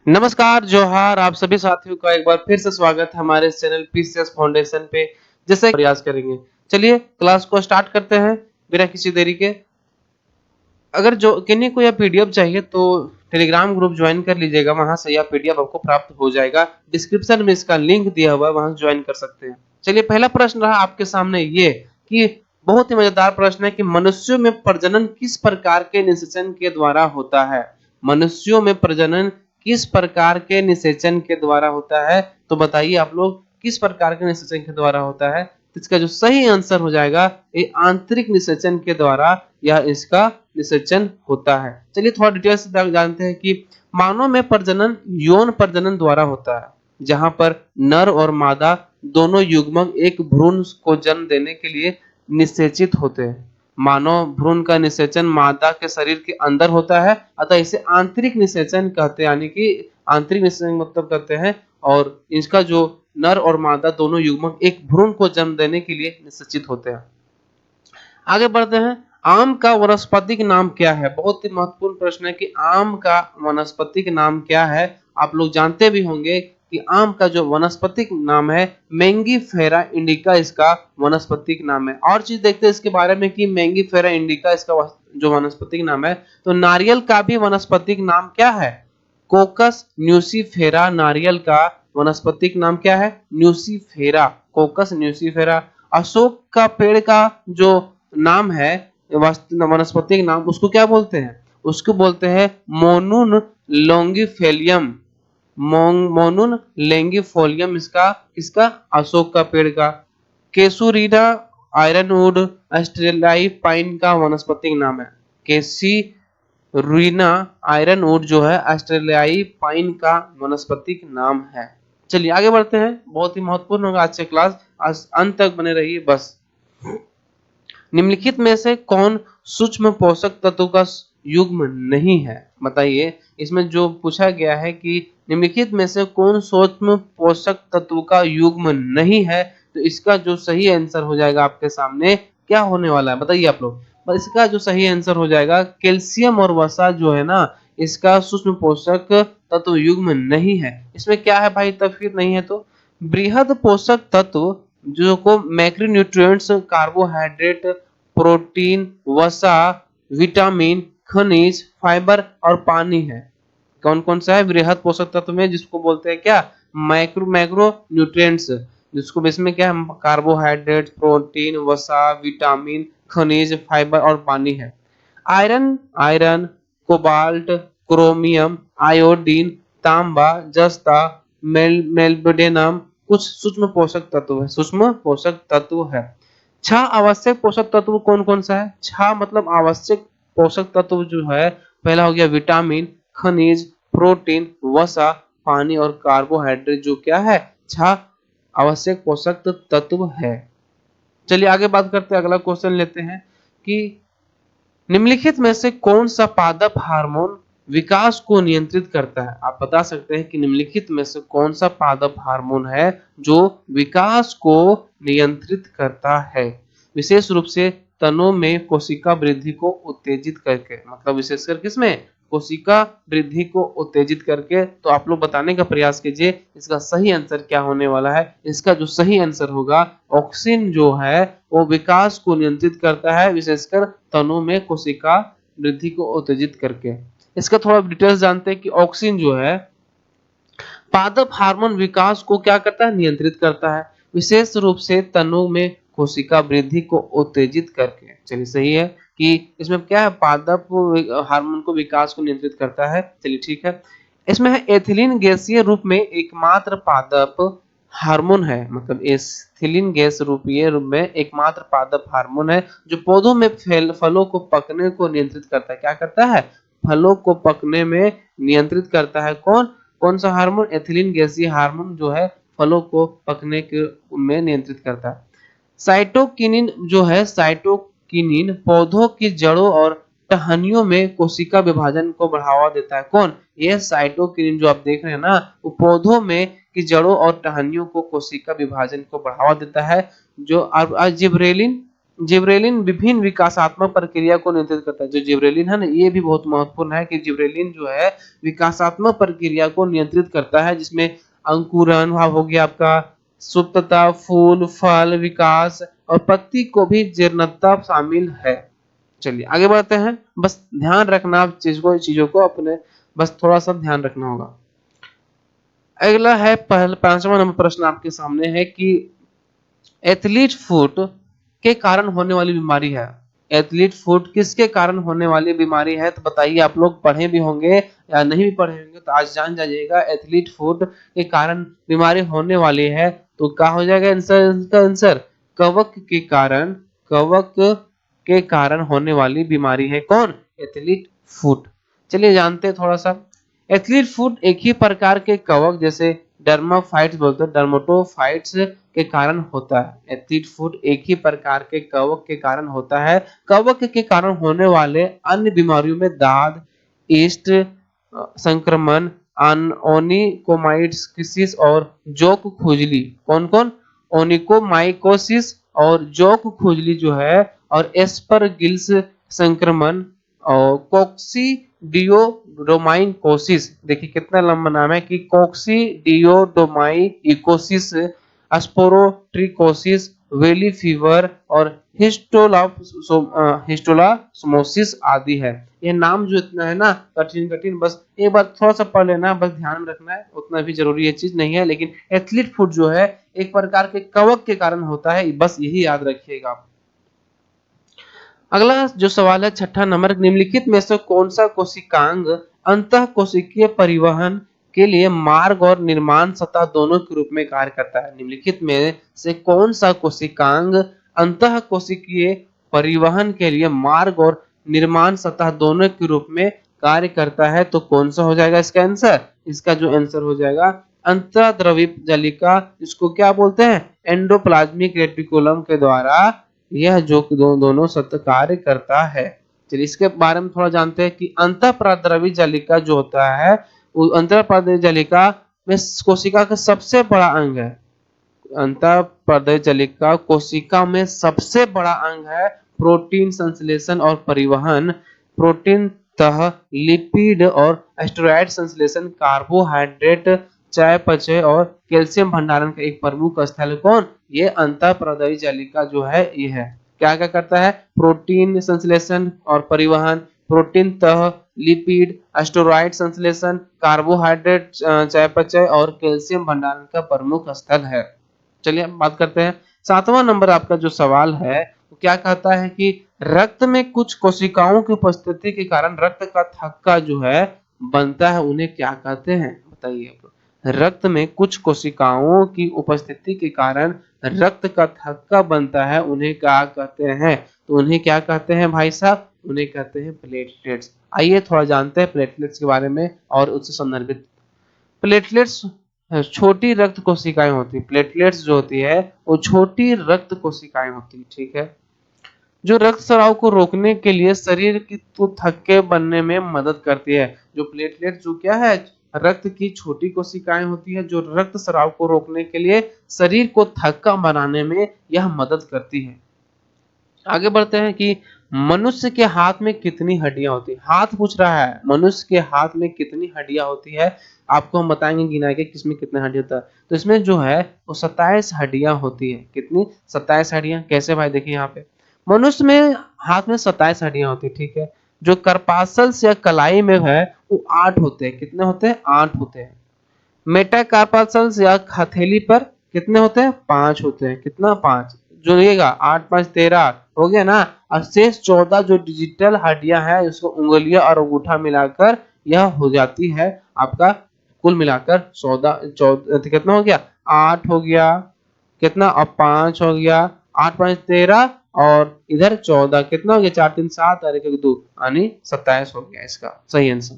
नमस्कार, जोहार आप सभी साथियों का एक बार फिर से स्वागत है हमारे इस चैनल पीसीएस फाउंडेशन पे। जैसे प्रयास करेंगे, चलिए क्लास को स्टार्ट करते हैं बिना किसी देरी के। अगर जो किन्हीं को यह पीडीएफ चाहिए तो टेलीग्राम ग्रुप ज्वाइन कर लीजिएगा, वहां से यह पीडीएफ आपको प्राप्त हो जाएगा। डिस्क्रिप्शन में इसका लिंक दिया हुआ है, वहां से ज्वाइन कर सकते हैं। चलिए पहला प्रश्न रहा आपके सामने ये कि बहुत ही मजेदार प्रश्न है कि मनुष्यों में प्रजनन किस प्रकार के निषेचन के द्वारा होता है। मनुष्यों में प्रजनन किस प्रकार के निषेचन के द्वारा होता है, तो बताइए आप लोग किस प्रकार के निषेचन के द्वारा होता है। तो इसका जो सही आंसर हो जाएगा ये आंतरिक निषेचन के द्वारा या इसका निषेचन होता है। चलिए थोड़ा डिटेल से जानते हैं कि मानव में प्रजनन यौन प्रजनन द्वारा होता है, जहां पर नर और मादा दोनों युग्मक एक भ्रूण को जन्म देने के लिए निषेचित होते हैं। मानव भ्रूण का निषेचन मादा के शरीर के अंदर होता है, अतः इसे आंतरिक निषेचन कहते हैं, यानी कि आंतरिक निषेचन मतलब कहते हैं। और इसका जो नर और मादा दोनों युग्मक एक भ्रूण को जन्म देने के लिए निषेचित होते हैं। आगे बढ़ते हैं। आम का वनस्पतिक नाम क्या है? बहुत ही महत्वपूर्ण प्रश्न है कि आम का वनस्पतिक नाम क्या है। आप लोग जानते भी होंगे कि आम का जो वनस्पतिक नाम है मैंगीफेरा इंडिका, इसका वनस्पतिक नाम है। और चीज देखते हैं इसके बारे में कि मैंगीफेरा इंडिका इसका जो वनस्पतिक नाम है। तो नारियल का भी वनस्पतिक नाम क्या है? कोकस न्यूसीफेरा। नारियल का वनस्पतिक नाम क्या है? Nucifera, कोकस nucifera. अशोक का पेड़ का जो नाम है वनस्पतिक नाम, उसको क्या बोलते हैं? उसको बोलते हैं मोनून लॉन्गिफेलियम। मोनून लॉन्गिफोलियम इसका अशोक का पेड़ का। केसुरीना आयरनवुड ऑस्ट्रेलियाई पाइन का वनस्पतिक नाम है। केसुरीना आयरनवुड जो है ऑस्ट्रेलियाई पाइन का वनस्पतिक नाम है। चलिए आगे बढ़ते हैं, बहुत ही महत्वपूर्ण होगा आज से क्लास, आज अंत तक बने रहिए बस। निम्नलिखित में से कौन सूक्ष्म पोषक तत्व का युग्म नहीं है? बताइए, इसमें जो पूछा गया है कि निम्नलिखित में से कौन सूक्ष्म पोषक तत्व का युग्म नहीं है, तो इसका जो सही आंसर हो जाएगा आपके सामने क्या होने वाला है बताइए आप लोग। इसका जो सही आंसर हो जाएगा कैल्शियम और वसा जो है ना, इसका सूक्ष्म पोषक तत्व युग्म नहीं है। इसमें क्या है भाई, तब फिर नहीं है तो बृहद पोषक तत्व जो को मैक्रोन्यूट्रिएंट्स, कार्बोहाइड्रेट, प्रोटीन, वसा, विटामिन, खनिज, फाइबर और पानी है। कौन कौन सा है बृहद पोषक तत्व में, जिसको बोलते हैं क्या? मैक्रो न्यूट्रिएंट्स, जिसको इसमें क्या है? कार्बोहाइड्रेट, प्रोटीन, वसा, विटामिन, खनिज, फाइबर और पानी है। आयरन, कोबाल्ट, क्रोमियम, आयोडीन, तांबा, जस्ता, मेलबेडेनम कुछ सूक्ष्म पोषक तत्व है, सूक्ष्म पोषक तत्व है। 6 आवश्यक पोषक तत्व कौन कौन सा है? 6 मतलब आवश्यक पोषक तत्व जो है, पहला हो गया विटामिन, खनिज, प्रोटीन, वसा, पानी और कार्बोहाइड्रेट, जो क्या है? 6 आवश्यक पोषक तत्व है। चलिए आगे बात करते हैं, अगला क्वेश्चन लेते हैं कि निम्नलिखित में से कौन सा पादप हार्मोन विकास को नियंत्रित करता है? आप बता सकते हैं कि निम्नलिखित में से कौन सा पादप हार्मोन है जो विकास को नियंत्रित करता है, विशेष रूप से तनों में कोशिका वृद्धि को उत्तेजित करके। मतलब विशेषकर किसमें? कोशिका वृद्धि को उत्तेजित करके। तो आप लोग बताने का प्रयास कीजिए इसका सही आंसर क्या होने वाला है। इसका जो सही आंसर होगा ऑक्सिन जो है वो विकास को नियंत्रित करता है, विशेषकर तनों में कोशिका वृद्धि को उत्तेजित करके। इसका थोड़ा डिटेल्स जानते हैं कि ऑक्सिन जो है पादप हार्मोन विकास को क्या करता है? नियंत्रित करता है, विशेष रूप से तनों में कोशिका वृद्धि को उत्तेजित करके। चलिए सही है कि इसमें क्या है? पादप हार्मोन को विकास को नियंत्रित करता है। चलिए ठीक है। इसमें है एथिलीन गैसीय रूप में एकमात्र पादप हार्मोन है, मतलब एथिलीन गैस रूपीय रूप में एकमात्र पादप हार्मोन है जो पौधों में फलों को पकने को नियंत्रित करता है। क्या करता है? फलों को पकने में नियंत्रित करता है। कौन कौन सा हार्मोन? एथिलीन गैसीय हार्मोन जो है फलों को पकने के में नियंत्रित करता है। साइटोकिनिन जो है, साइटोकिनिन पौधों की जड़ों और टहनियों में कोशिका विभाजन को बढ़ावा देता है। कौन? ये साइटोकिनिन जो आप देख रहे हैं ना, वो पौधों में की जड़ों और टहनियों को कोशिका विभाजन को बढ़ावा देता है। जो जिब्रेलिन जिबरेलिन विभिन्न विकासात्मक प्रक्रिया को नियंत्रित करता है। जो जिबरेलिन है ना, ये भी बहुत महत्वपूर्ण है कि जिबरेलिन जो है विकासात्मक प्रक्रिया को नियंत्रित करता है, जिसमें अंकुरन भाव हो गया आपका, सुप्तता, फूल फल विकास और पत्ती को भी जीर्णता शामिल है। चलिए आगे बढ़ते हैं। बस ध्यान रखना चीजों को अपने बस थोड़ा सा ध्यान रखना होगा। अगला है पहला 5वां नंबर प्रश्न आपके सामने है कि एथलीट फुट के कारण होने वाली बीमारी है। एथलीट फुट किसके कारण होने वाली बीमारी है? तो बताइए, आप लोग पढ़े भी होंगे या नहीं भी पढ़े होंगे तो आज जान जाइएगा। एथलीट फुट के कारण बीमारी होने वाली है तो क्या हो जाएगा आंसर? इसका आंसर कवक के कारण होने वाली बीमारी है कौन? Athlete foot. चलिए जानते हैं थोड़ा सा। एथलीट फुट एक ही प्रकार के कवक जैसे डर्माफाइट्स बोलते हैं, डर्मेटोफाइट्स के कारण होता है। एथलीट फुट एक ही प्रकार के कवक के कारण होता है। कवक के कारण होने वाले अन्य बीमारियों में दाद, ईस्ट संक्रमण, ओनिकोमाइकोसिस और जोक खुजली। कौन कौन? ओनिकोमाइकोसिस और जोक खुजली जो है, और एस्परगिल्स संक्रमण और कोक्सीडियोडोमाइकोसिस। देखिए कितना लंबा नाम है कि कोक्सीडियोडोमाइकोसिस, स्पोरोट्रिकोसिस, वेली फीवर और हिस्टोलासमोसिस आदि है। ये नाम जो इतना है ना कठिन, बस एक बार थोड़ा सा पढ़ लेना, बस ध्यान में रखना है, उतना भी जरूरी ये चीज नहीं है। लेकिन एथलीट फुट जो है एक प्रकार के कवक के कारण होता है, बस यही याद रखिएगा आप। अगला जो सवाल है 6ठा नंबर, निम्नलिखित में से कौन सा कोशिकांग अंतः कोशिकीय परिवहन के लिए मार्ग और निर्माण सतह दोनों के रूप में कार्य करता है? निम्नलिखित में से कौन सा कोशिकांग अंतः कोशिकीय परिवहन के लिए मार्ग और निर्माण सतह दोनों के रूप में कार्य करता है? तो कौन सा हो जाएगा इसका आंसर? इसका जो आंसर हो जाएगा अंतःद्रवित जालिका, इसको क्या बोलते हैं? एंडोप्लाज्मिक रेटिकुलम के द्वारा यह जो दोनों सतह कार्य करता है। चलिए इसके बारे में थोड़ा जानते हैं कि अंतःप्राद्रवी जालिका जो होता है, वो अंतःप्राद्रवी जालिका में कोशिका का सबसे बड़ा अंग है। अंतःप्राद्रवी जालिका कोशिका में सबसे बड़ा अंग है। प्रोटीन संश्लेषण और परिवहन, प्रोटीन तह, लिपिड और एस्टेरॉयड संश्लेषण, कार्बोहाइड्रेट चयापचय और कैल्शियम भंडारण का एक प्रमुख स्थल कौन? ये अंतःप्राद्रवी जालिका जो है ये है। क्या क्या करता है? प्रोटीन संश्लेषण और परिवहन, प्रोटीन तह, लिपिड, एस्टेरॉयड संश्लेषण, कार्बोहाइड्रेट चयापचय और कैल्शियम भंडारण का प्रमुख स्थल है। चलिए बात करते हैं 7वां नंबर आपका जो सवाल है वो क्या कहता है कि रक्त में कुछ कोशिकाओं की उपस्थिति के कारण रक्त का थक्का जो है बनता है, उन्हें क्या कहते हैं? बताइए आप। रक्त में कुछ कोशिकाओं की उपस्थिति के कारण रक्त का थक्का बनता है, उन्हें क्या कहते हैं? तो उन्हें क्या कहते हैं भाई साहब? उन्हें कहते हैं प्लेटलेट्स। आइए थोड़ा जानते हैं प्लेटलेट्स के बारे में और उससे संदर्भित। प्लेटलेट्स छोटी रक्त कोशिकाएं होती है। प्लेटलेट्स जो होती है वो छोटी रक्त कोशिकाएं होती है, ठीक है, जो रक्त स्राव को रोकने के लिए शरीर की थक्के बनने में मदद करती है। जो प्लेटलेट जो क्या है? रक्त की छोटी कोशिकाएं होती है जो रक्त स्राव को रोकने के लिए शरीर को थक्का बनाने में यह मदद करती है। आगे बढ़ते हैं कि मनुष्य के हाथ में कितनी हड्डियां होती है? हाथ पूछ रहा है, मनुष्य के हाथ में कितनी हड्डियां होती है? आपको हम बताएंगे गिना के किसमें कितना हड्डी होता है। तो इसमें जो है वो 27 हड्डियां होती है। कितनी? 27 हड्डियां। कैसे भाई? देखिए यहाँ पे मनुष्य में हाथ में 27 हड्डियां होती है, ठीक है। जो कार्पासल्स या कलाई में है वो 8 होते हैं। कितने होते हैं? 8 होते हैं। मेटाकार्पासल्स या हथेली पर कितने होते हैं? 5 होते हैं। कितना? 5। जोड़िएगा 8 5 13 हो गया ना। और शेष 14 जो डिजिटल हड्डियां हैं उसको उंगलियां और अंगूठा मिलाकर यह हो जाती है आपका कुल मिलाकर 14 कितना हो गया? 8 हो गया। कितना? अब 5 हो गया। 8 5 13 और इधर 14 कितना हो गया? 4 3 7 और 1 1 2 यानी 27 हो गया इसका सही आंसर।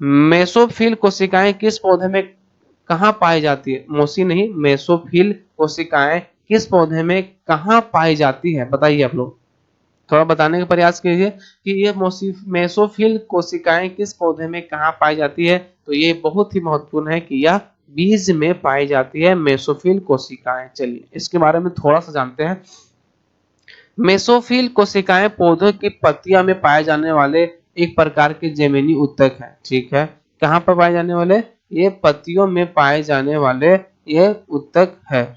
मेसोफिल कोशिकाएं किस पौधे में कहां पाई जाती है? मोसी नहीं, मेसोफिल कोशिकाएं किस पौधे में कहां पाई जाती है? बताइए आप लोग, थोड़ा बताने का प्रयास कीजिए कि ये मेसोफिल कोशिकाएं किस पौधे में कहां पाई जाती है। तो ये बहुत ही महत्वपूर्ण है कि यह बीज में पाई जाती है मेसोफिल कोशिकाएं। चलिए इसके बारे में थोड़ा सा जानते हैं। मेसोफिल कोशिकाएं पौधों की पत्तियों में पाए जाने वाले एक प्रकार के जमीनी ऊतक है। ठीक है, कहाँ पर पाए जाने वाले? ये पत्तियों में पाए जाने वाले ये ऊतक है।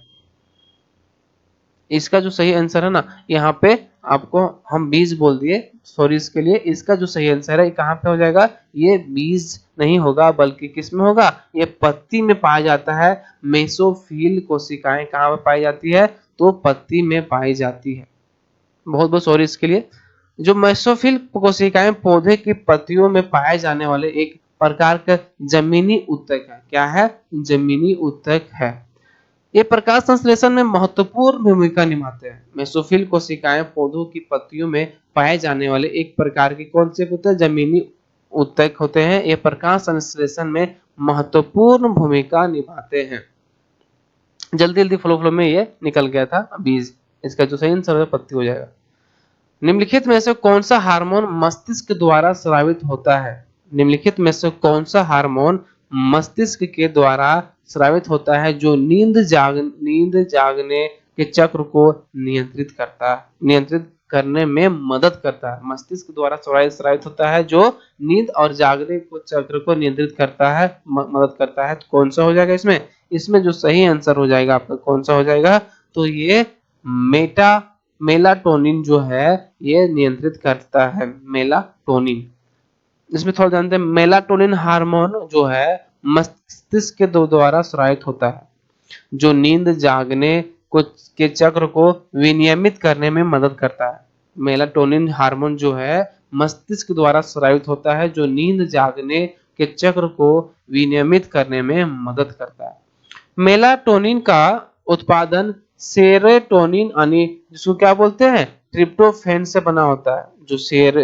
इसका जो सही आंसर है ना, यहाँ पे आपको हम बीज बोल दिए, सॉरी इसके लिए। इसका जो सही आंसर है कहाँ पे हो जाएगा? ये बीज नहीं होगा, बल्कि किस में होगा? ये पत्ती में पाया जाता है। मेसोफिल कोशिकाएं कहाँ पे पाई जाती है? तो पत्ती में पाई जाती है। बहुत बहुत सॉरी इसके लिए। जो मेसोफिल कोशिकाएं पौधे की पत्तियों में पाए जाने वाले एक प्रकार का जमीनी ऊतक है। क्या है? जमीनी ऊतक है। ये प्रकाश संश्लेषण में महत्वपूर्ण भूमिका निभाते हैं। मेसोफिल कोशिकाएं पौधों की पत्तियों में पाए जाने वाले एक प्रकार की कौन से होते हैं? जमीनी ऊतक होते हैं। ये प्रकाश संश्लेषण में महत्वपूर्ण भूमिका निभाते हैं। जल्दी जल्दी फ्लो में ये निकल गया था बीज। इसका जो सही आंसर है पत्ती हो जाएगा। निम्नलिखित में से कौन सा हार्मोन मस्तिष्क द्वारा स्रावित होता है? निम्नलिखित में से कौन सा हार्मोन मस्तिष्क के द्वारा स्रावित होता है जो नींद जागने के चक्र को नियंत्रित करने में मदद करता है? मस्तिष्क द्वारा स्रावित होता है जो नींद और जागने को चक्र को नियंत्रित करता है, मदद करता है। तो कौन सा हो जाएगा इसमें? इसमें जो सही आंसर हो जाएगा आपका कौन सा हो जाएगा? तो ये मेलाटोनिन जो है ये नियंत्रित करता है। मेलाटोनिन, इसमें थोड़ा जानते हैं। मेलाटोनिन हार्मोन जो है मस्तिष्क के द्वारा स्रावित होता है जो नींद जागने के चक्र को विनियमित करने में मदद करता है। मेलाटोनिन हार्मोन जो है मस्तिष्क द्वारा स्रावित होता है जो नींद जागने के चक्र को विनियमित करने में मदद करता है। मेलाटोनिन का उत्पादन सेरोटोनिन यानी जिसको क्या बोलते हैं? ट्रिप्टोफैन से बना होता है। जो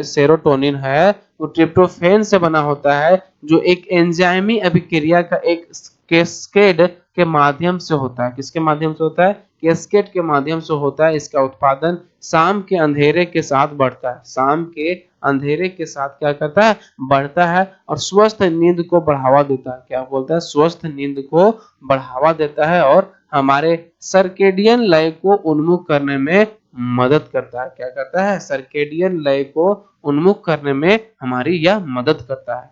सेरोटोनिन है वो ट्रिप्टोफैन से बना होता है जो एक एंजाइमी अभिक्रिया का एक कैस्केड के माध्यम से होता है। किसके माध्यम से होता है? कैस्केड के माध्यम से होता है। इसका उत्पादन शाम के अंधेरे के साथ बढ़ता है। शाम के अंधेरे के साथ क्या करता है? बढ़ता है और स्वस्थ नींद को बढ़ावा देता है। क्या बोलता है? स्वस्थ नींद को बढ़ावा देता है और हमारे सर्केडियन लय को उन्मुख करने में मदद करता है। क्या करता है? सर्केडियन लय को उन्मुख करने में हमारी यह मदद करता है।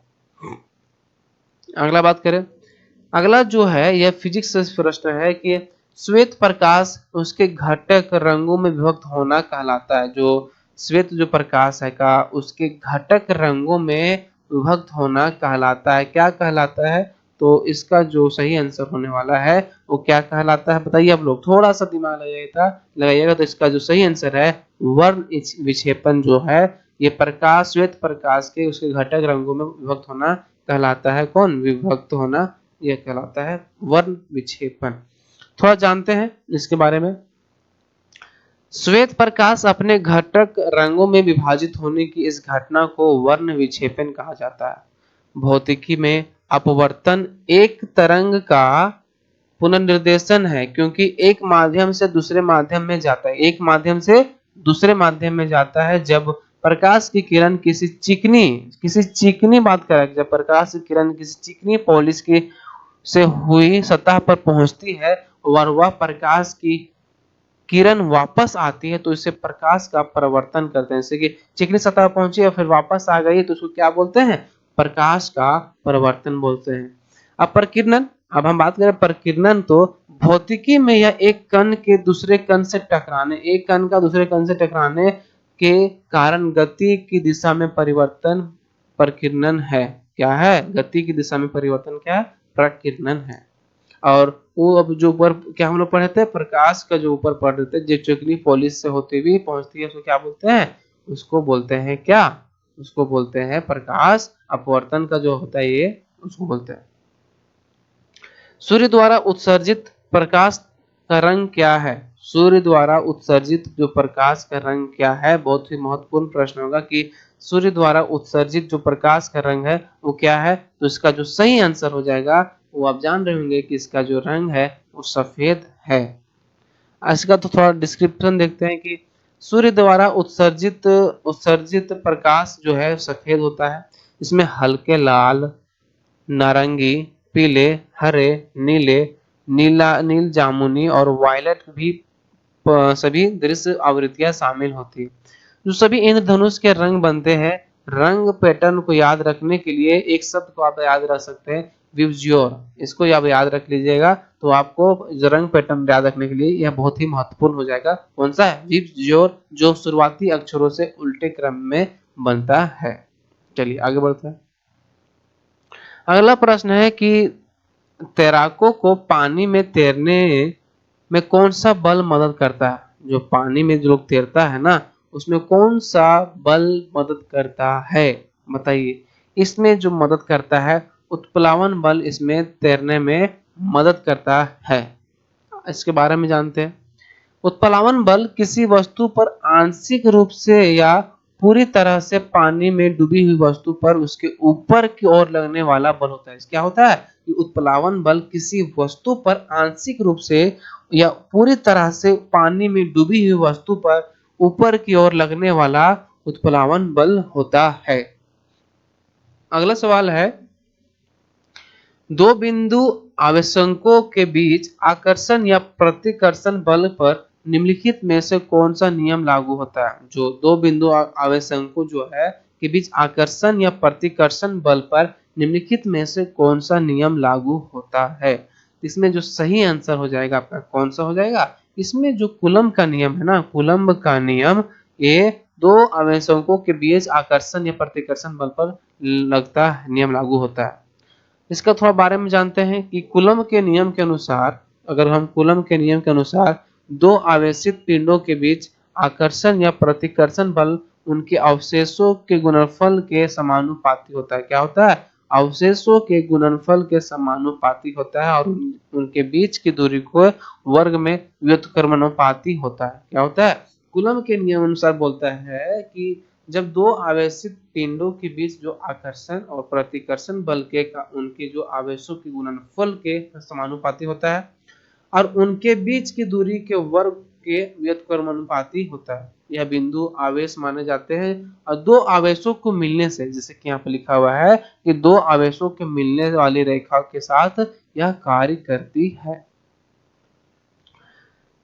अगला बात करें। अगला जो है यह फिजिक्स से प्रश्न है कि श्वेत प्रकाश उसके घटक रंगों में विभक्त होना कहलाता है। जो श्वेत जो प्रकाश है का उसके घटक रंगों में विभक्त होना कहलाता है। क्या कहलाता है? तो इसका जो सही आंसर होने वाला है वो क्या कहलाता है बताइए आप लोग। थोड़ा सा दिमाग लगाइएगा तो इसका जो सही आंसर है वर्ण विक्षेपण जो है ये प्रकाश श्वेत प्रकाश के उसके घटक रंगों में विभक्त होना कहलाता है। कौन? विभक्त होना, यह कहलाता है वर्ण विक्षेपण। थोड़ा जानते हैं इसके बारे में। श्वेत प्रकाश अपने घटक रंगों में विभाजित होने की इस घटना को वर्ण विक्षेपण कहा जाता है। भौतिकी में अपवर्तन एक तरंग का पुनर्निर्देशन है क्योंकि एक माध्यम से दूसरे माध्यम में जाता है। एक माध्यम से दूसरे माध्यम में जाता है। जब प्रकाश की किरण किसी चिकनी बात करें, जब प्रकाश की किरण किसी चिकनी पॉलिश की से हुई सतह पर पहुंचती है और वह प्रकाश की किरण वापस आती है तो इसे प्रकाश का परिवर्तन करते हैं। जैसे कि चिकनी सतह पहुंची और फिर वापस आ गई तो उसको क्या बोलते हैं? प्रकाश का परिवर्तन बोलते हैं। अब प्रकीर्णन, अब हम बात करें प्रकीर्णन तो भौतिकी में यह एक कण के दूसरे कण से टकराने, एक कण का दूसरे कण से टकराने के कारण गति की दिशा में परिवर्तन प्रकीर्णन है। क्या है? गति की दिशा में परिवर्तन क्या है? प्रकीर्णन है। और वो अब जो ऊपर क्या हम लोग पढ़े थे, प्रकाश का जो ऊपर पढ़ रहे थे जो चिकनी पॉलिश से होते हुए पहुंचती है उसको क्या बोलते हैं? उसको बोलते हैं क्या? उसको बोलते हैं प्रकाश अपवर्तन का जो होता है ये उसको बोलते हैं। सूर्य द्वारा उत्सर्जित प्रकाश का रंग क्या है? सूर्य द्वारा उत्सर्जित जो प्रकाश का रंग क्या है? बहुत ही महत्वपूर्ण प्रश्न होगा कि सूर्य द्वारा उत्सर्जित जो प्रकाश का रंग है वो क्या है? तो इसका जो सही आंसर हो जाएगा वो आप जान रहे होंगे कि इसका जो रंग है वो सफेद है। इसका तो थोड़ा डिस्क्रिप्शन देखते हैं कि सूर्य द्वारा उत्सर्जित प्रकाश जो है सफेद होता है। इसमें हल्के लाल, नारंगी, पीले, हरे, नील जामुनी और वायलेट भी सभी दृश्य आवृत्तियां शामिल होती है। जो सभी इंद्रधनुष के रंग बनते हैं, रंग पैटर्न को याद रखने के लिए एक शब्द को आप याद रख सकते हैं, विबज्योर। इसको आप याद रख लीजिएगा तो आपको रंग पैटर्न याद रखने के लिए यह बहुत ही महत्वपूर्ण हो जाएगा। कौन सा है? विबज्योर, जो शुरुआती अक्षरों से उल्टे क्रम में बनता है। चलिए आगे बढ़ते हैं। अगला प्रश्न है कि तैराकों को पानी में तैरने में कौन सा बल मदद करता है? जो पानी में जो लोग तैरता है ना, उसमें कौन सा बल मदद करता है? बताइए। इसमें जो मदद करता है, उत्प्लावन बल इसमें तैरने में मदद करता है। इसके बारे में जानते हैं। उत्प्लावन बल किसी वस्तु पर आंशिक रूप से या पूरी तरह से पानी में डूबी हुई वस्तु पर उसके ऊपर की ओर लगने वाला बल होता है। क्या होता है? उत्प्लावन बल किसी वस्तु पर आंशिक रूप से या पूरी तरह से पानी में डूबी हुई वस्तु पर ऊपर की ओर लगने वाला उत्प्लावन बल होता है। अगला सवाल है, दो बिंदु आवेशकों के बीच आकर्षण या प्रतिकर्षण बल पर निम्नलिखित में से कौन सा नियम लागू होता है? जो दो बिंदु आवेशकों जो है के बीच आकर्षण या प्रतिकर्षण बल पर निम्नलिखित में से कौन सा नियम लागू होता है? इसमें जो सही आंसर हो जाएगा आपका कौन सा हो जाएगा? इसमें जो कूलम्ब का नियम है ना, कूलम्ब का नियम, ये दो आवेशकों के बीच आकर्षण या प्रतिकर्षण बल पर लगता है नियम लागू होता है। इसका थोड़ा बारे में जानते हैं कि कूलम्ब के नियम के अनुसार, अगर हम कूलम्ब के नियम के अनुसार दो आवेशित पिंडों के बीच आकर्षण या प्रतिकर्षण बल उनके अवशेषों के गुणनफल के समानुपाती होता है। क्या होता है? अवशेषों के गुणनफल के समानुपाती होता है और उनके बीच की दूरी को वर्ग में व्युत्क्रमानुपाती होता है। क्या होता है? कूलम्ब के नियम अनुसार बोलता है कि जब दो आवेशित पिंडों के बीच जो आकर्षण और प्रतिकर्षण बल के उनके जो आवेशों के गुणनफल के समानुपाती होता है और उनके बीच की दूरी के वर्ग के व्युत्क्रमानुपाती होता है, यह बिंदु आवेश माने जाते हैं। और दो आवेशों को मिलने से, जैसे कि यहाँ पर लिखा हुआ है कि दो आवेशों के मिलने वाली रेखा के साथ यह कार्य करती है।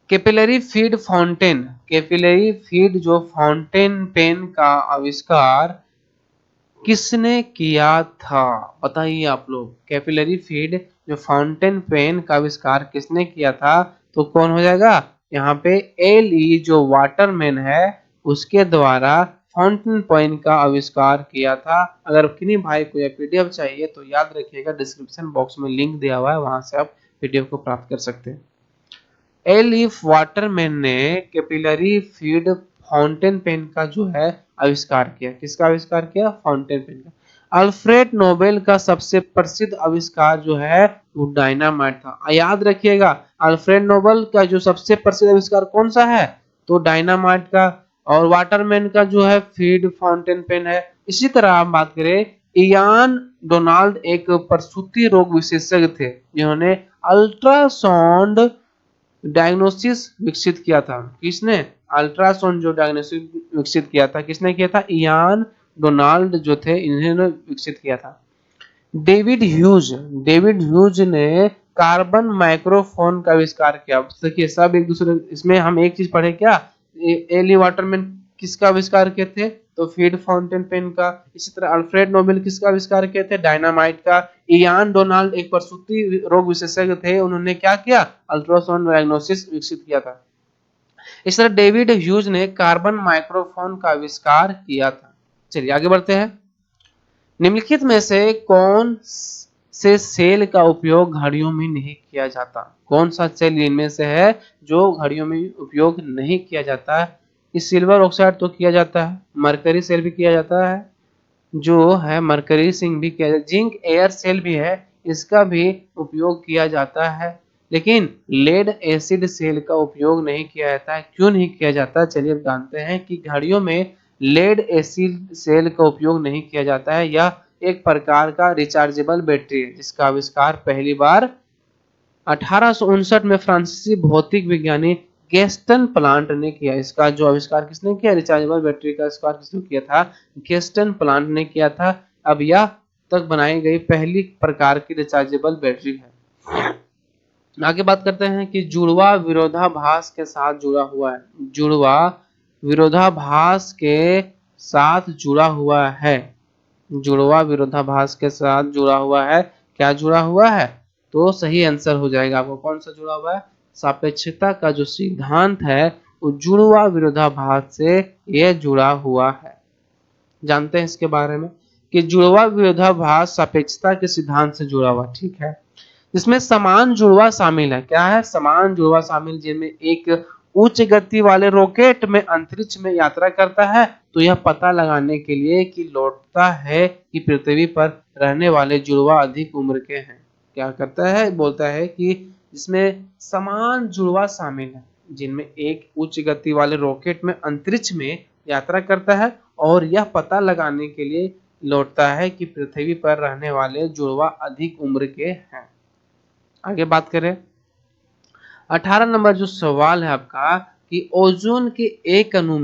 Capillary feed fountain, capillary feed जो फाउंटेन पेन का आविष्कार किसने किया था? बताइए आप लोग। कैपिलरी फीड जो फाउंटेन पेन का आविष्कार किसने किया था? तो कौन हो जाएगा? यहाँ पे एल.ई. जो वाटरमैन है उसके द्वारा फाउंटेन पेन का आविष्कार किया था। अगर किन्हीं भाई को यह पीडीएफ चाहिए तो याद रखिएगा, डिस्क्रिप्शन बॉक्स में लिंक दिया हुआ है, वहां से आप पीडीएफ को प्राप्त कर सकते हैं। एल.ई. वाटरमैन ने कैपिलरी फीड फाउंटेन पेन का जो है आविष्कार किया। किसका आविष्कार किया? फाउंटेन पेन का। अल्फ्रेड नोबेल का सबसे प्रसिद्ध आविष्कार जो है वो डायनामाइट था। याद रखिएगा, अल्फ्रेड नोबेल का जो सबसे प्रसिद्ध आविष्कार कौन सा है? तो डायनामाइट का। और वाटरमैन का जो है फीड फाउंटेन पेन है। इसी तरह हम बात करें, इयान डोनाल्ड एक प्रसूति रोग विशेषज्ञ थे जिन्होंने अल्ट्रासाउंड डायग्नोसिस विकसित किया था। किसने? अल्ट्रासाउंड जो डायग्नोसिस विकसित किया था, किसने किया था? इयान डोनाल्ड जो थे, इन्होंने विकसित किया था। डेविड ह्यूज ने कार्बन माइक्रोफोन का आविष्कार किया। देखिए सब एक दूसरे, इसमें हम एक चीज पढ़े क्या, एली वाटरमैन किसका आविष्कार किए थे? तो फीड फाउंटेन पेन का। इसी तरह अल्फ्रेड नोबेल किसका आविष्कार किए थे? डायनामाइट का। इयान डोनाल्ड एक प्रसूति रोग विशेषज्ञ थे, उन्होंने क्या किया? अल्ट्रासाउंड डायग्नोसिस विकसित किया था। इस तरह डेविड ह्यूज ने कार्बन माइक्रोफोन का आविष्कार किया था। चलिए आगे बढ़ते हैं। निम्नलिखित में से कौन से सेल का उपयोग घड़ियों में नहीं किया जाता? कौन सा सेल इनमें से है जो घड़ियों में उपयोग नहीं किया जाता है? इस सिल्वर ऑक्साइड तो किया जाता है, मरकरी सेल भी किया जाता है, जो है मरकरी सिंह भी किया जाता है, जिंक एयर सेल भी है, इसका भी उपयोग किया जाता है। लेकिन लेड एसिड सेल का उपयोग नहीं किया जाता है। क्यों नहीं किया जाता? चलिए जानते हैं कि घड़ियों में लेड एसिड सेल का उपयोग नहीं किया जाता है। यह एक प्रकार का रिचार्जेबल बैटरी है जिसका आविष्कार पहली बार 1859 में फ्रांसीसी भौतिक विज्ञानी गेस्टन प्लांट ने किया। इसका जो आविष्कार किसने किया? रिचार्जेबल बैटरी का आविष्कार किसने किया था? गेस्टन प्लांट ने किया था। अब यह तक बनाई गई पहली प्रकार की रिचार्जेबल बैटरी है। आगे बात करते हैं कि जुड़वा विरोधाभास के साथ जुड़ा हुआ है। जुड़वा विरोधाभास के साथ जुड़ा हुआ है। जुड़वा विरोधाभास के साथ जुड़ा हुआ है। क्या जुड़ा हुआ है? तो सही आंसर हो जाएगा आपको। कौन सा जुड़ा हुआ है? सापेक्षता का जो सिद्धांत है वो जुड़वा विरोधाभास से यह जुड़ा हुआ है। जानते हैं इसके बारे में कि जुड़वा विरोधाभास सापेक्षता के सिद्धांत से जुड़ा हुआ, ठीक है। इसमें समान जुड़वा शामिल है। क्या है? समान जुड़वा शामिल, जिनमें एक उच्च गति वाले रॉकेट में अंतरिक्ष में यात्रा करता है तो यह पता लगाने के लिए कि लौटता है कि पृथ्वी पर रहने वाले जुड़वा अधिक उम्र के हैं। क्या करता है? बोलता है कि इसमें समान जुड़वा शामिल है, जिनमें एक उच्च गति वाले रॉकेट में अंतरिक्ष में यात्रा करता है और यह पता लगाने के लिए लौटता है कि पृथ्वी पर रहने वाले जुड़वा अधिक उम्र के हैं। आगे बात करें 18 नंबर जो सवाल है आपका कि ओजोन के एक अणु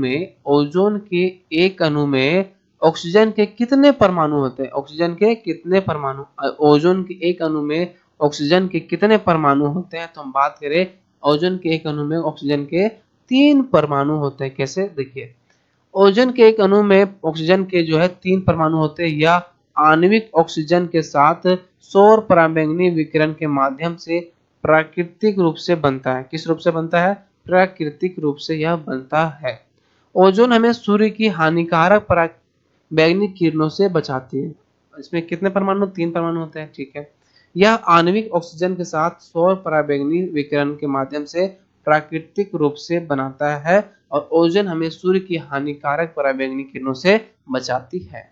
में ऑक्सीजन के कितने परमाणु होते हैं? ऑक्सीजन के कितने परमाणु? ओजोन के एक अणु में ऑक्सीजन के कितने परमाणु होते हैं? तो हम बात करें ओजोन के एक अणु में ऑक्सीजन के 3 परमाणु होते हैं। कैसे? देखिए, ओजोन के एक अणु में ऑक्सीजन के जो है 3 परमाणु होते हैं। यह आणविक ऑक्सीजन के साथ सौर पराबैंगनी विकिरण के माध्यम से प्राकृतिक रूप से बनता है। किस रूप से बनता है? प्राकृतिक रूप से यह बनता है। ओजोन हमें सूर्य की हानिकारक पराबैंगनी किरणों से बचाती है। इसमें कितने परमाणु? 3 परमाणु होते हैं, ठीक है। यह आणविक ऑक्सीजन के साथ सौर पराबैंगनी विकिरण के माध्यम से प्राकृतिक रूप से बनाता है और ओजोन हमें सूर्य की हानिकारक पराबैंगनी किरणों से बचाती है।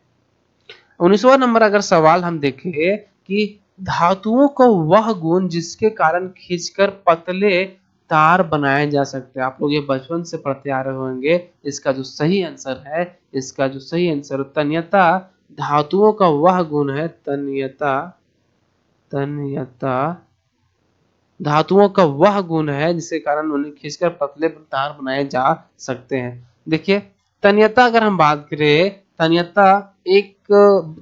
19वां नंबर अगर सवाल हम देखें कि धातुओं को वह गुण जिसके कारण खींचकर पतले तार बनाए जा सकते हैं। आप लोग ये बचपन से पढ़ते आ रहे होंगे। इसका जो सही आंसर है, तन्यता। धातुओं का वह गुण है तन्यता। धातुओं का वह गुण है जिसके कारण उन्हें खींचकर पतले तार बनाए जा सकते हैं। देखिए, तन्यता अगर हम बात करें,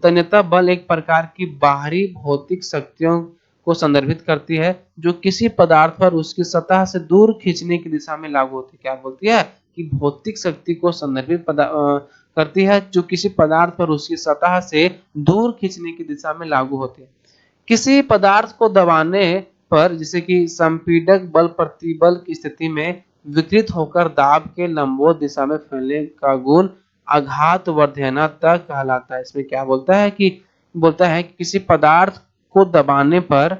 तन्यता बल एक प्रकार की बाहरी भौतिक शक्तियों को संदर्भित करती है जो किसी पदार्थ पर उसकी सतह से दूर खींचने की दिशा में लागू होती है। क्या बोलती है? कि भौतिक शक्ति को संदर्भित करती है जो किसी पदार्थ पर उसकी सतह से दूर खींचने की दिशा में लागू होती है। किसी पदार्थ को दबाने पर, जैसे कि संपीडक बल प्रतिबल की स्थिति में विकृत होकर दाब के लंबवत दिशा में फैलने का गुण आघातवर्धनता कहलाता है। इसमें क्या बोलता है कि किसी पदार्थ को दबाने पर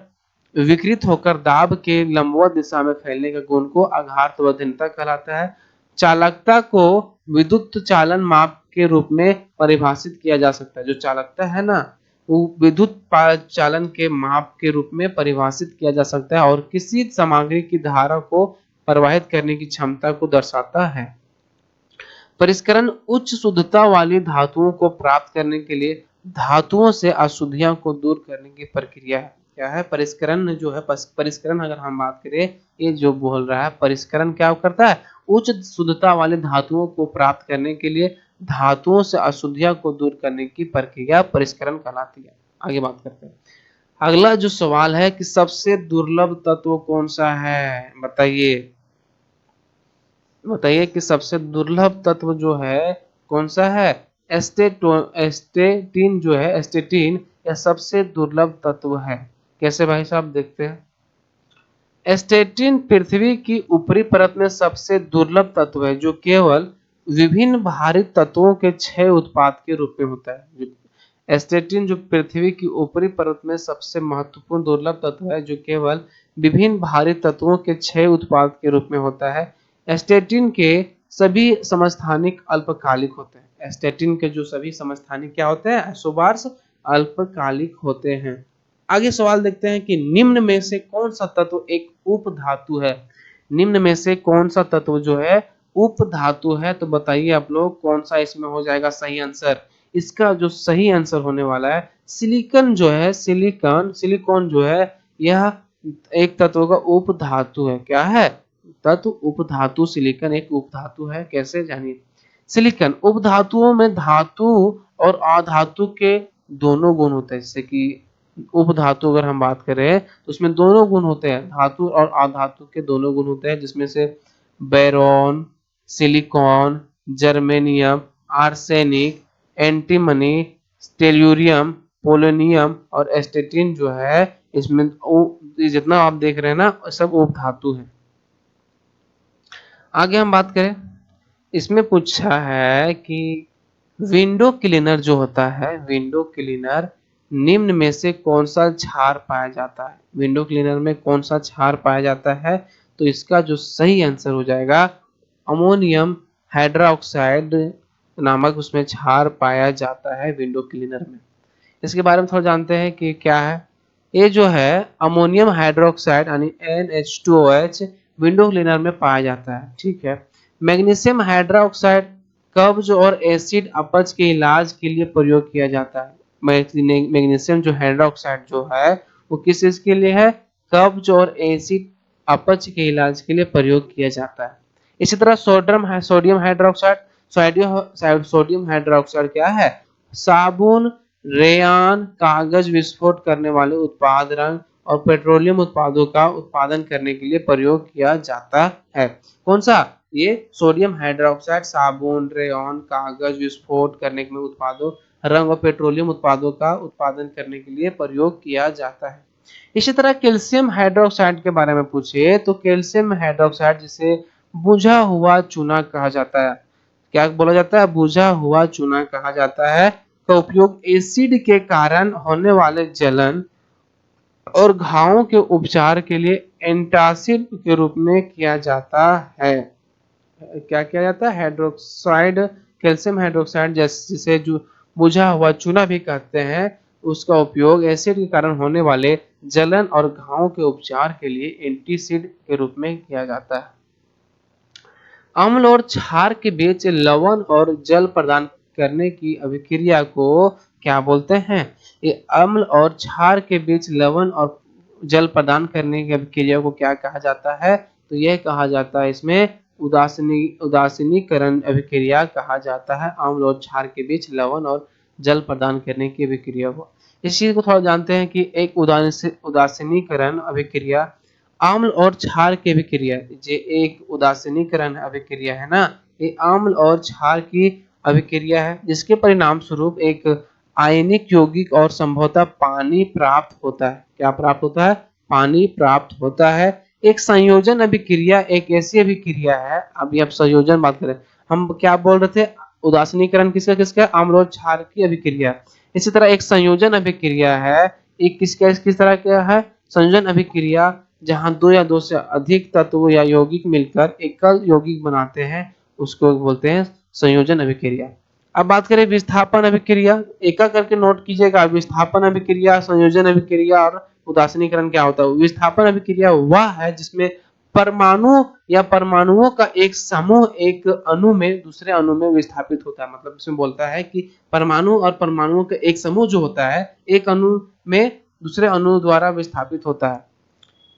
विकृत होकर दाब के लंबवत दिशा में फैलने का गुण को आघातवर्धनता कहलाता है। चालकता को विद्युत चालन माप के रूप में परिभाषित किया जा सकता है। जो चालकता है ना, वो विद्युत चालन के माप के रूप में परिभाषित किया जा सकता है और किसी सामग्री की धारा को प्रवाहित करने की क्षमता को दर्शाता है। परिष्करण उच्च शुद्धता वाली धातुओं को प्राप्त करने के लिए धातुओं से अशुद्धियों को दूर करने की प्रक्रिया है। क्या है? परिष्करण जो है, परिष्करण अगर हम बात करें, ये जो बोल रहा है परिष्करण क्या करता है? उच्च शुद्धता वाले धातुओं को प्राप्त करने के लिए धातुओं से अशुद्धियों को दूर करने की प्रक्रिया परिष्करण कहलाती है। आगे बात करते हैं। अगला जो सवाल है कि सबसे दुर्लभ तत्व कौन सा है? बताइए कि सबसे दुर्लभ तत्व जो है कौन सा है? एस्टेटिन जो है, एस्टेटिन यह सबसे दुर्लभ तत्व है। कैसे भाई साहब? देखते हैं। एस्टेटिन पृथ्वी की ऊपरी परत में सबसे दुर्लभ तत्व है जो केवल विभिन्न भारित तत्वों के क्षय उत्पाद के रूप में होता है। एस्टेटिन जो पृथ्वी की ऊपरी परत में सबसे महत्वपूर्ण दुर्लभ तत्व है जो केवल विभिन्न भारित तत्वों के क्षय उत्पाद के रूप में होता है। एस्टेटिन के सभी समस्थानिक अल्पकालिक होते हैं। एस्टेटिन के जो सभी समस्थानिक क्या होते हैं? आइसोबार्स अल्पकालिक होते हैं। आगे सवाल देखते हैं कि निम्न में से कौन सा तत्व एक उपधातु है? निम्न में से कौन सा तत्व जो है उपधातु है? तो बताइए आप लोग कौन सा इसमें हो जाएगा सही आंसर? इसका जो सही आंसर होने वाला है सिलिकॉन जो है, सिलिकॉन जो है यह एक तत्व का उपधातु है। क्या है? तत्व उपधातु। सिलिकॉन एक उपधातु है। कैसे? जानिए। सिलिकॉन उपधातुओं में धातु और अधातु के दोनों गुण होते हैं, जैसे कि उपधातु अगर हम बात करें तो उसमें दोनों गुण होते हैं, धातु और अधातु के दोनों गुण होते हैं, जिसमें से Barron, silicon, germanium, arsenic, antimony, tellurium, polonium और एस्टेटिन जो है इसमें जितना आप देख रहे हैं ना सब उपधातु है। आगे हम बात करें, इसमें पूछा है कि विंडो क्लीनर जो होता है, विंडो क्लीनर निम्न में से कौन सा क्षार पाया जाता है? विंडो क्लीनर में कौन सा क्षार पाया जाता है? तो इसका जो सही आंसर हो जाएगा अमोनियम हाइड्रोक्साइड नामक उसमें क्षार पाया जाता है विंडो क्लीनर में। इसके बारे में थोड़ा जानते हैं कि क्या है। ये जो है अमोनियम हाइड्रोक्साइड यानी NH2OH विंडो क्लीनर में पाया जाता है, ठीक है। मैग्नीशियम हाइड्रोक्साइड कब्ज और एसिड अपच के इलाज के लिए प्रयोग किया जाता है। मैग्नीशियम जो हाइड्रोक्साइड जो है वो किस चीज के लिए है? कब्ज और एसिड अपच के इलाज के लिए प्रयोग किया जाता है। इसी तरह सोडियम हाइड्रोक्साइड, सोडियम हाइड्रोक्साइड क्या है? साबुन, रेयान, कागज विस्फोट करने वाले उत्पाद, रंग और पेट्रोलियम उत्पादों का उत्पादन करने के लिए प्रयोग किया जाता है। कौन सा? ये सोडियम हाइड्रोक्साइड साबुन, रेयान, कागज विस्फोट करने के उत्पादों, रंग और पेट्रोलियम उत्पादों का उत्पादन करने के लिए प्रयोग किया जाता है। इसी तरह कैल्शियम हाइड्रोक्साइड के बारे में पूछे तो कैल्शियम हाइड्रोक्साइड जिसे बुझा हुआ चूना कहा जाता है, क्या बोला जाता है? बुझा हुआ चूना कहा जाता है, का उपयोग एसिड के कारण होने वाले जलन और घावों के उपचार के लिए एंटासिड के रूप में किया जाता है। क्या किया जाता है? हाइड्रोक्साइड, कैल्शियम हाइड्रोक्साइड जिसे जो बुझा हुआ चूना भी कहते हैं, उसका उपयोग एसिड के कारण होने वाले जलन और घावों के उपचार के लिए एंटीसिड के रूप में किया जाता है। अम्ल और क्षार के बीच लवण और जल प्रदान करने की अभिक्रिया को क्या बोलते हैं? ये अम्ल और क्षार के बीच लवण और जल प्रदान करने की अभिक्रिया को क्या कहा जाता है? तो यह कहा जाता है इसमें उदासीनीकरण अभिक्रिया कहा जाता है, अम्ल और क्षार के बीच लवण और जल प्रदान करने की अभिक्रिया को। इस चीज को थोड़ा जानते हैं कि एक उदासीनीकरण अभिक्रिया अम्ल और क्षार की अभिक्रिया, ये एक उदासीनीकरण अभिक्रिया है ना, ये अम्ल और क्षार की अभिक्रिया है, जिसके परिणाम स्वरूप एक आयनिक यौगिक और संभवतः पानी प्राप्त होता है। क्या प्राप्त होता है? पानी प्राप्त होता है। एक संयोजन अभिक्रिया एक ऐसी अभिक्रिया है, अभी आप संयोजन बात करें, हम क्या बोल रहे थे? उदासीनीकरण किसका किसका? अम्ल और क्षार की अभिक्रिया। इसी तरह एक संयोजन अभिक्रिया है, एक किस तरह का है? संयोजन अभिक्रिया जहां दो या दो से अधिक तत्व या यौगिक मिलकर एकल यौगिक बनाते हैं, उसको बोलते हैं संयोजन अभिक्रिया। अब बात करें विस्थापन अभिक्रिया, एक करके नोट कीजिएगा। विस्थापन अभिक्रिया, संयोजन अभिक्रिया और उदासीनीकरण क्या होता है? विस्थापन अभिक्रिया वह है जिसमें परमाणु या परमाणुओं का एक समूह एक अणु में दूसरे अणु में विस्थापित होता है। मतलब इसमें बोलता है कि परमाणु और परमाणुओं का एक समूह जो होता है एक अणु में दूसरे अणु द्वारा विस्थापित होता है।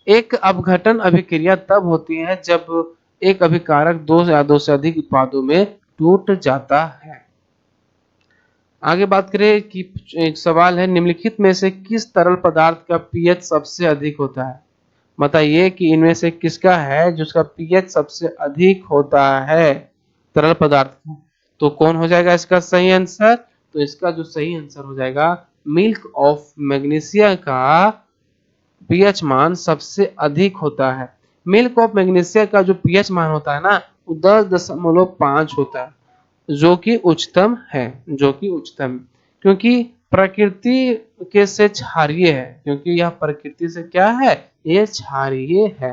एक अपघटन अभिक्रिया तब होती है जब एक अभिकारक दो या दो से अधिक उत्पादों में टूट जाता है। आगे बात करें कि एक सवाल है, निम्नलिखित में से किस तरल पदार्थ का पीएच सबसे अधिक होता है? बताइए कि इनमें से किसका है जिसका पीएच सबसे अधिक होता है तरल पदार्थ। तो कौन हो जाएगा इसका सही आंसर? तो इसका जो सही आंसर हो जाएगा मिल्क ऑफ मैग्नीशिया का पीएच मान सबसे अधिक होता है। मिल्क ऑफ मैग्नीशिया का जो पीएच मान होता है ना वो 10.5 होता है, जो कि उच्चतम है, जो कि उच्चतम, क्योंकि प्रकृति के से क्षारीय है, क्योंकि यह प्रकृति से क्या है? ये क्षारीय है।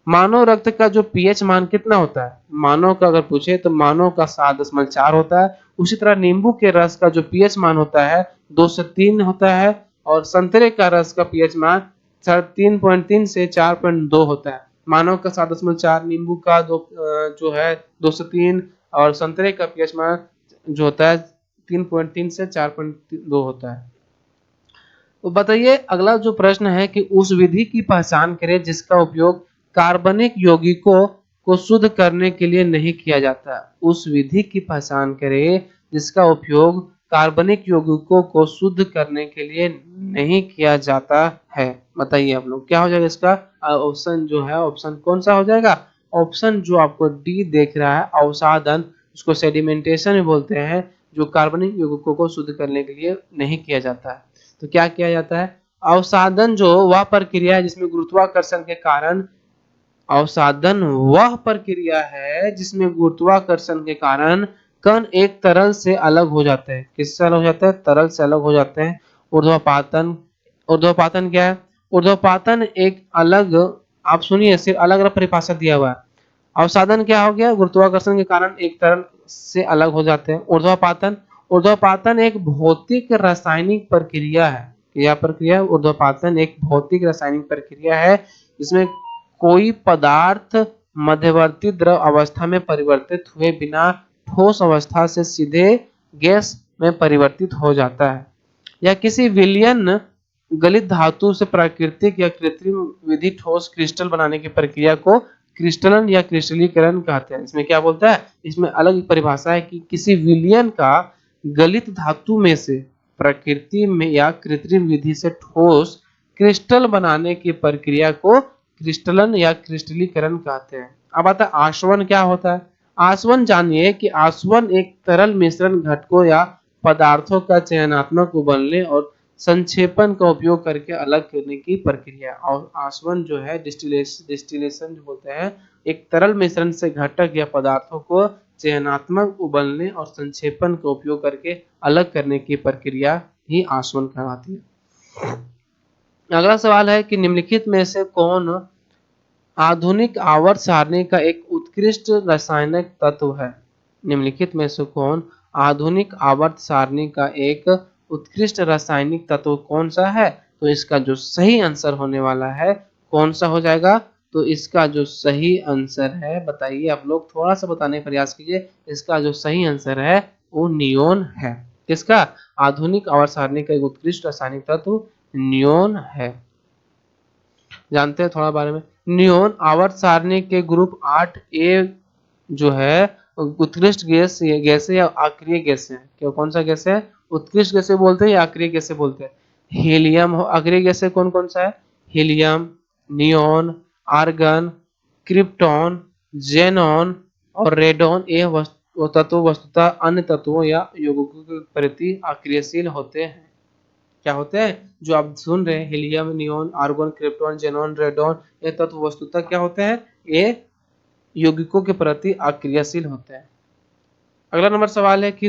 मानव रक्त का जो पीएच मान कितना होता है? मानव का अगर पूछे तो मानव का 7.4 होता है। उसी तरह नींबू के रस का जो पीएच मान होता है 2 से 3 होता है, और संतरे का रस का पीएच मान 3.3 से 4.2 होता है। मानव का 7.4, नींबू का जो है 2 से 3 और संतरे का पीएच मान जो होता है 3.3 से 4.2 होता है। तो बताइए अगला जो प्रश्न है कि उस विधि की पहचान करें जिसका उपयोग कार्बनिक यौगिकों को शुद्ध करने के लिए नहीं किया जाता। उस विधि की पहचान करें जिसका उपयोग कार्बनिक यौगिकों को शुद्ध करने के लिए नहीं किया जाता है। बताइए आप लोग क्या हो जाएगा इसका ऑप्शन जो है, ऑप्शन कौन सा हो जाएगा? ऑप्शन जो आपको डी देख रहा है, अवसादन, उसको सेडिमेंटेशन भी बोलते हैं, जो कार्बनिक यौगिकों को शुद्ध करने के लिए नहीं किया जाता है। तो क्या किया जाता है? अवसादन जो वह प्रक्रिया है जिसमें गुरुत्वाकर्षण के कारण, अवसादन वह प्रक्रिया है जिसमें गुरुत्वाकर्षण के कारण कण एक तरल से अलग हो जाते हैं। किससे अलग हो जाते हैं? तरल से अलग हो जाते हैं। ऊर्ध्वपातन, ऊर्ध्वपातन क्या है? ऊर्ध्वपातन एक अलग, आप सुनिए, सिर्फ अलग अलग परिभाषा दिया हुआ है। अवसादन क्या हो गया? गुरुत्वाकर्षण के कारण एक तरल से अलग हो जाते हैं। ऊर्ध्वपातन, ऊर्ध्वपातन एक भौतिक रासायनिक प्रक्रिया है। यह प्रक्रिया ऊर्ध्वपातन एक भौतिक रासायनिक प्रक्रिया है जिसमें कोई पदार्थ मध्यवर्ती द्रव अवस्था में परिवर्तित हुए बिना ठोस अवस्था से सीधे गैस में परिवर्तित हो जाता है। या किसी विलयन गलित धातु से प्राकृतिक या कृत्रिम विधि ठोस क्रिस्टल बनाने की प्रक्रिया को क्रिस्टलन या क्रिस्टलीकरण कहते हैं। इसमें क्या बोलता है? इसमें अलग परिभाषा है कि किसी विलयन का गलित धातु में से प्रकृति में या कृत्रिम विधि से ठोस क्रिस्टल बनाने की प्रक्रिया को क्रिस्टलन या क्रिस्टलीकरण कहते हैं। अब आता है आसवन क्या होता है? आसवन जानिए कि आसवन एक तरल मिश्रण घटकों या पदार्थों का चयनात्मक उबलने और संक्षेपण का उपयोग करके अलग करने की प्रक्रिया। और आसवन जो है डिस्टिलेशन जो बोलते हैं, एक तरल मिश्रण से घटक या पदार्थों को चयनात्मक उबलने और संक्षेपण का उपयोग करके अलग करने की प्रक्रिया ही आसवन कहलाती है। अगला सवाल है कि निम्नलिखित में से कौन आधुनिक आवर्त सारणी का एक उत्कृष्ट रासायनिक तत्व है? निम्नलिखित में से कौन आधुनिक आवर्त सारणी का एक उत्कृष्ट रासायनिक तत्व कौन सा है? तो इसका जो सही आंसर होने वाला है कौन सा हो जाएगा? तो इसका जो सही आंसर है, बताइए आप लोग, थोड़ा सा बताने का प्रयास कीजिए। इसका जो सही आंसर है वो नियोन है। किसका? आधुनिक आवर्त सारणी का एक उत्कृष्ट रासायनिक तत्व नियोन है। जानते हैं थोड़ा बारे में। नियोन आवर्त सारणी के ग्रुप 8A जो है उत्कृष्ट गैस है या अक्रिय गैस है? क्या कौन सा गैस है? उत्कृष्ट गैसे बोलते हैं या अक्रिय गैसे बोलते हैं? हीलियम। अक्रिय गैसे कौन कौन सा है? Helium, neon, argon, krypton, xenon और रेडॉन। ये तत्व वस्तुतः अन्य तत्वों या यौगिकों के प्रति अक्रियशील होते हैं। क्या होते हैं? जो आप सुन रहे हैं, helium, neon, argon, krypton, xenon, radon, ये तत्व वस्तुतः क्या होते हैं? ये यौगिकों के प्रति अक्रियाशील होते हैं। अगला नंबर सवाल है कि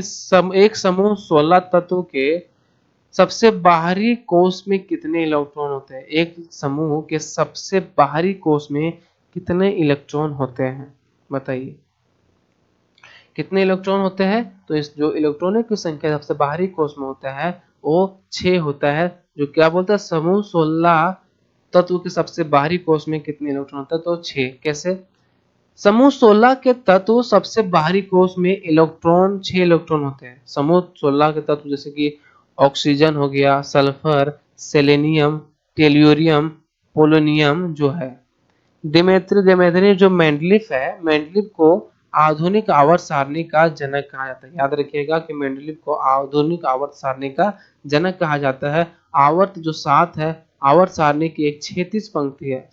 एक समूह 16 तत्व के सबसे बाहरी कोष में कितने इलेक्ट्रॉन होते हैं? एक समूह के सबसे बाहरी कोष में कितने इलेक्ट्रॉन होते हैं? बताइए कितने इलेक्ट्रॉन होते हैं? तो इस जो इलेक्ट्रॉनों की संख्या सबसे बाहरी कोष में होता है वो 6 होता है। जो क्या बोलता है? समूह 16 तत्व के सबसे बाहरी कोष में कितने इलेक्ट्रॉन होता है? तो 6। कैसे? समूह 16 के तत्व सबसे बाहरी कोष में इलेक्ट्रॉन 6 इलेक्ट्रॉन होते हैं। समूह 16 के तत्व जैसे कि ऑक्सीजन हो गया, सल्फर, सेलेनियम, टेल्यूरियम, पोलोनियम जो है। देमेत्री जो मेंडलीफ है, मेंडलीफ को आधुनिक आवर्त सारणी का जनक कहा जाता है। याद रखिएगा कि मेंडलीफ को आधुनिक आवर्त सारणी का जनक कहा जाता है। आवर्त जो 7 है, आवर्त सारणी की एक क्षैतिज पंक्ति है।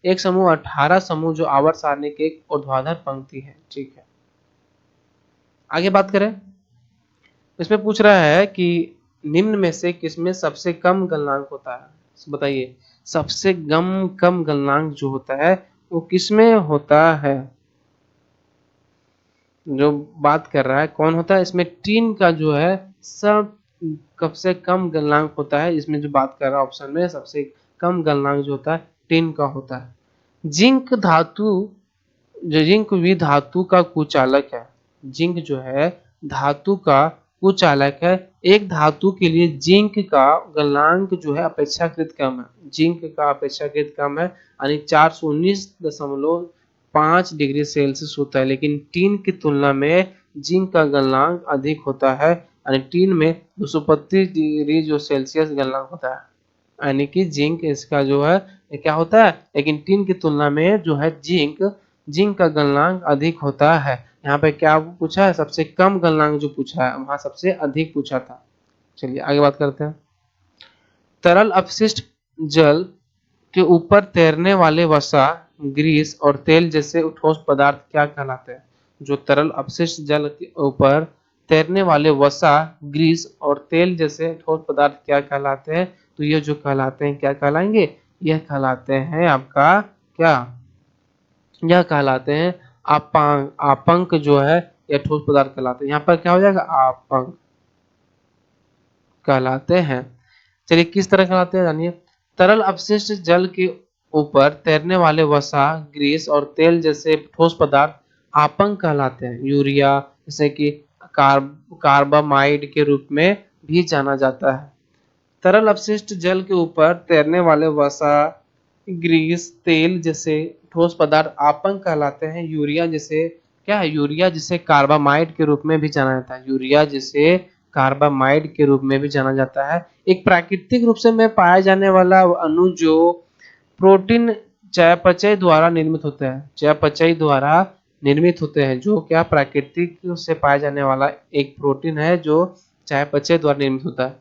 एक समूह 18 समूह जो आवर्त सारणी की एक ऊर्ध्वाधर पंक्ति है। ठीक है, आगे बात करें। इसमें पूछ रहा है कि निम्न में से किसमें सबसे कम गलनांक होता है? बताइए सबसे कम गलनांक जो होता है वो किसमें होता है? जो बात कर रहा है कौन होता है? इसमें टीन का जो है सबसे कम गलनांक होता है। इसमें जो बात कर रहा है ऑप्शन में सबसे कम गलनांक जो होता है टीन का होता है। जिंक भी धातु का कुचालक है। जिंक जो है धातु का कुचालक है। एक धातु के लिए जिंक का गलनांक जो है अपेक्षाकृत कम है। जिंक का अपेक्षाकृत कम है, यानी 419.5 डिग्री सेल्सियस होता है। लेकिन टीन की तुलना में जिंक का गलनांक अधिक होता है, यानी टीन में 225 डिग्री जो सेल्सियस गलनांक होता है। यानी कि जिंक इसका जो है क्या होता है, लेकिन टीन की तुलना में जो है जिंक का गलनांक अधिक होता है। यहाँ पे क्या पूछा है, सबसे कम गलनांक जो पूछा है, वहां सबसे अधिक पूछा था। चलिए आगे बात करते हैं। तरल अपशिष्ट जल के ऊपर तैरने वाले वसा, ग्रीस और तेल जैसे ठोस पदार्थ क्या कहलाते हैं? जो तरल अपशिष्ट जल के ऊपर तैरने वाले वसा, ग्रीस और तेल जैसे ठोस पदार्थ क्या कहलाते हैं? तो ये जो कहलाते हैं क्या कहलाएंगे? यह कहलाते हैं आपका क्या? यह कहलाते हैं आपांक। आपंक जो है यह ठोस पदार्थ कहलाते हैं। यहाँ पर क्या हो जाएगा? आपंक कहलाते हैं। चलिए किस तरह कहलाते हैं जानिए। तरल अपशिष्ट जल के ऊपर तैरने वाले वसा, ग्रीस और तेल जैसे ठोस पदार्थ आपंक कहलाते हैं। यूरिया जैसे कि कार्बामाइड के रूप में भी जाना जाता है। तरल अपशिष्ट जल के ऊपर तैरने वाले वसा, ग्रीस, तेल जैसे ठोस पदार्थ आपंक कहलाते हैं। यूरिया जैसे क्या है? यूरिया जिसे कार्बामाइड के रूप में भी जाना जाता है। यूरिया जिसे कार्बामाइड के रूप में भी जाना जाता है। एक प्राकृतिक रूप से में पाया जाने वाला अणु जो प्रोटीन चयापचय द्वारा निर्मित होते हैं। चयापचय द्वारा निर्मित होते हैं। जो क्या प्राकृतिक से पाया जाने वाला एक प्रोटीन है जो चयापचय द्वारा निर्मित होता है।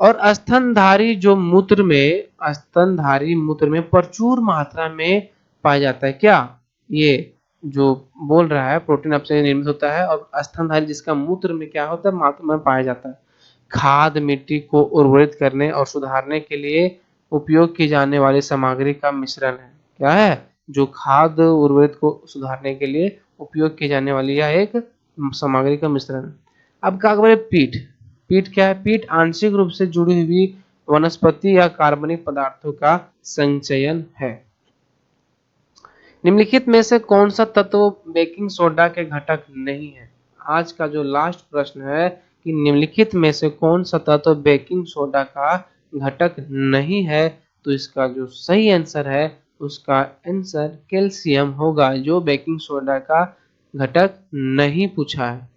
और स्तनधारी जो मूत्र में, स्तनधारी मूत्र में प्रचुर मात्रा में पाया जाता है। क्या ये जो बोल रहा है प्रोटीन अपने निर्मित होता है और स्तनधारी जिसका मूत्र में क्या होता है? मात्रा में पाया जाता है। खाद मिट्टी को उर्वरित करने और सुधारने के लिए उपयोग की जाने वाली सामग्री का मिश्रण है। क्या है? जो खाद उर्वरित को सुधारने के लिए उपयोग की जाने वाली यह एक सामग्री का मिश्रण। अब क्या बोले? पीठ। पीठ क्या है? पीठ आंशिक रूप से जुड़ी हुई वनस्पति या कार्बनिक पदार्थों का संचयन है। निम्नलिखित में से कौन सा तत्व बेकिंग सोडा के घटक नहीं है? आज का जो लास्ट प्रश्न है कि निम्नलिखित में से कौन सा तत्व बेकिंग सोडा का घटक नहीं है? तो इसका जो सही आंसर है उसका आंसर कैल्शियम होगा, जो बेकिंग सोडा का घटक नहीं पूछा है।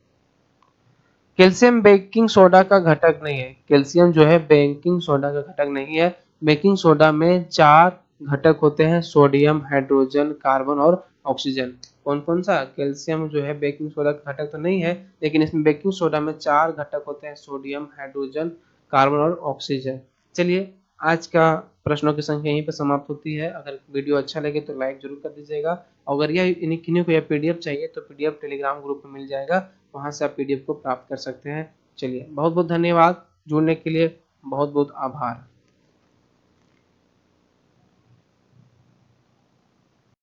कैल्शियम बेकिंग सोडा का घटक नहीं है। कैल्शियम जो है बेकिंग सोडा का घटक नहीं है। बेकिंग सोडा में 4 घटक होते हैं, सोडियम, हाइड्रोजन, कार्बन और ऑक्सीजन। कौन कौन सा? कैल्शियम जो है बेकिंग सोडा का घटक तो नहीं है, लेकिन इसमें बेकिंग सोडा में 4 घटक होते हैं, सोडियम, हाइड्रोजन, कार्बन और ऑक्सीजन। चलिए आज का प्रश्नों की संख्या यहीं पर समाप्त होती है। अगर वीडियो अच्छा लगे तो लाइक जरूर कर दीजिएगा। अगर यह किन्हीं को यह पीडीएफ चाहिए तो पीडीएफ टेलीग्राम ग्रुप में मिल जाएगा, वहां से आप पीडीएफ को प्राप्त कर सकते हैं। चलिए बहुत बहुत धन्यवाद, जुड़ने के लिए बहुत बहुत आभार।